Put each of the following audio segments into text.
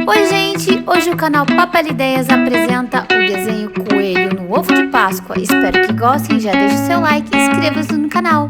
Oi gente, hoje o canal Papelideias apresenta o desenho Coelho no Ovo de Páscoa. Espero que gostem, já deixe o seu like e inscreva-se no canal.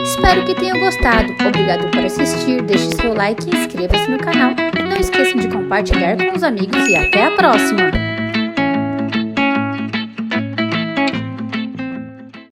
Espero que tenham gostado. Obrigado por assistir, deixe seu like e inscreva-se no canal. Não esqueçam de compartilhar com os amigos e até a próxima!